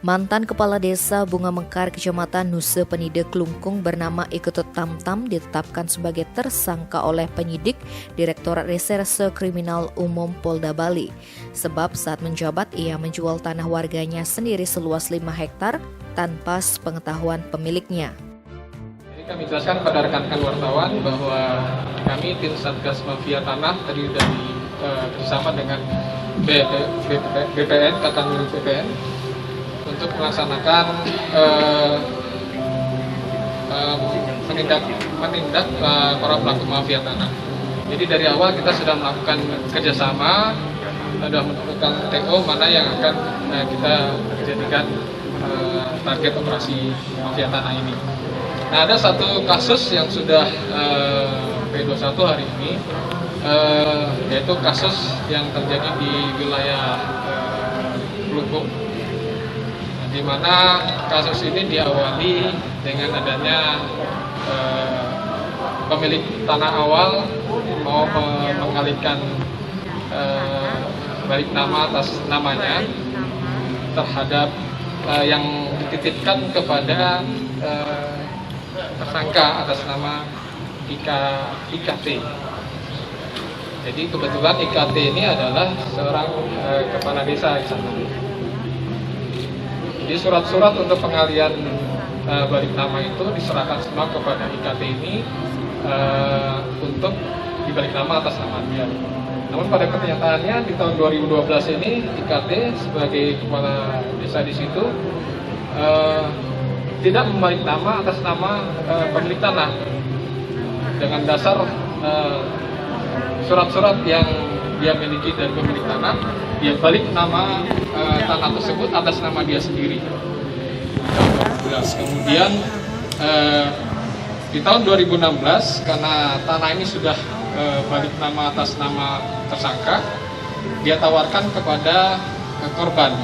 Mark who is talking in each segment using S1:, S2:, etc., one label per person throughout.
S1: Mantan Kepala Desa Bunga Mekar, Kecamatan Nusa Penida, Klungkung bernama Iketut Tamtam ditetapkan sebagai tersangka oleh penyidik Direktorat Reserse Kriminal Umum Polda Bali. Sebab saat menjabat ia menjual tanah warganya sendiri seluas 5 hektar tanpa sepengetahuan pemiliknya.
S2: Jadi kami jelaskan pada rekan-rekan wartawan bahwa kami tim Satgas Mafia Tanah tadi dari bersama dengan BPN, Katanwil BPN, untuk melaksanakan menindak para pelaku mafia tanah. Jadi dari awal kita sudah melakukan kerjasama, sudah menentukan TO mana yang akan kita jadikan target operasi mafia tanah ini. Nah, ada satu kasus yang sudah P21 hari ini, yaitu kasus yang terjadi di wilayah Klungkung, di mana kasus ini diawali dengan adanya pemilik tanah awal mau mengalihkan balik nama atas namanya terhadap yang dititipkan kepada tersangka atas nama IKT. Jadi kebetulan IKT ini adalah seorang kepala desa di sana. Jadi surat-surat untuk pengalihan balik nama itu diserahkan semua kepada IKT ini untuk dibalik nama atas nama dia. Namun pada kenyataannya di tahun 2012 ini IKT sebagai kepala desa di situ tidak membalik nama atas nama pemilik tanah dengan dasar surat-surat yang dia miliki dari pemilik tanah, dia balik nama tanah tersebut atas nama dia sendiri. Kemudian di tahun 2016 karena tanah ini sudah balik nama atas nama tersangka, dia tawarkan kepada korban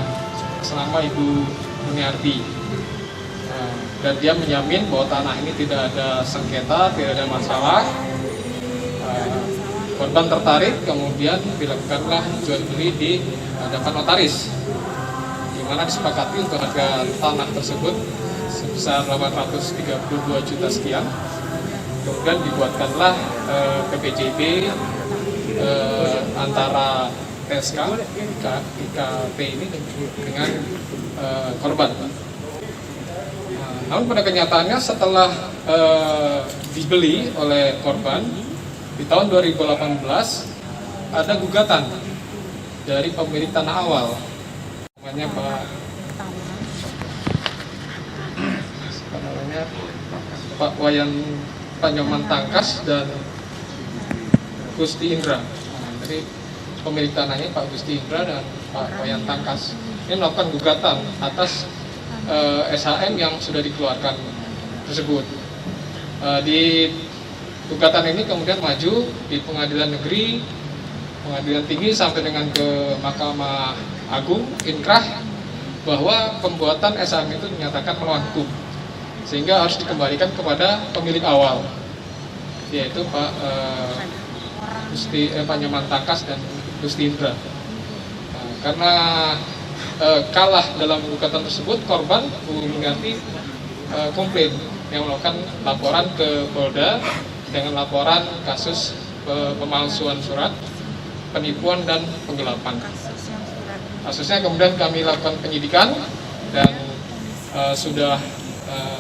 S2: selama Ibu Muniarti, dan dia menjamin bahwa tanah ini tidak ada sengketa, tidak ada masalah. Korban tertarik, kemudian dilakukanlah jual beli di hadapan notaris, di mana disepakati untuk harga tanah tersebut sebesar 832 juta sekian. Kemudian dibuatkanlah PPJB antara TSK IKP ini dengan korban. Namun pada kenyataannya setelah dibeli oleh korban, di tahun 2018 ada gugatan dari pemilik tanah awal, namanya Pak Wayan Panyoman Tangkas dan Gusti Indra. Jadi pemilik tanahnya Pak Gusti Indra dan Pak Wayan Tangkas ini melakukan gugatan atas SHM yang sudah dikeluarkan tersebut. Di gugatan ini kemudian maju di pengadilan negeri, pengadilan tinggi sampai dengan ke Mahkamah Agung, inkrah bahwa pembuatan SHM itu dinyatakan melawan hukum, sehingga harus dikembalikan kepada pemilik awal, yaitu Pak Panyoman Tangkas dan Gusti Indra. Karena kalah dalam gugatan tersebut, korban Bu Muniarti komplain yang melakukan laporan ke Polda dengan laporan kasus pemalsuan surat, penipuan dan penggelapan. Kasusnya kemudian kami lakukan penyidikan dan sudah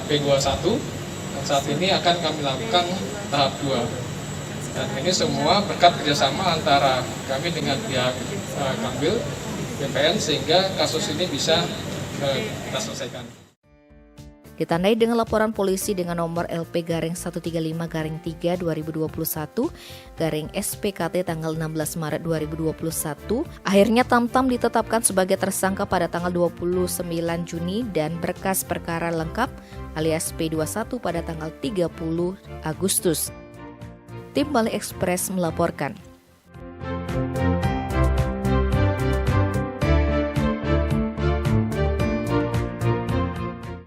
S2: P21, dan saat ini akan kami lakukan tahap 2. Dan ini semua berkat kerjasama antara kami dengan pihak Kanwil BPN, sehingga kasus ini bisa kita selesaikan.
S1: Ditandai dengan laporan polisi dengan nomor LP-135-3/2021-SPKT tanggal 16 Maret 2021, akhirnya Tamtam ditetapkan sebagai tersangka pada tanggal 29 Juni dan berkas perkara lengkap alias P21 pada tanggal 30 Agustus. Tim Bali Express melaporkan.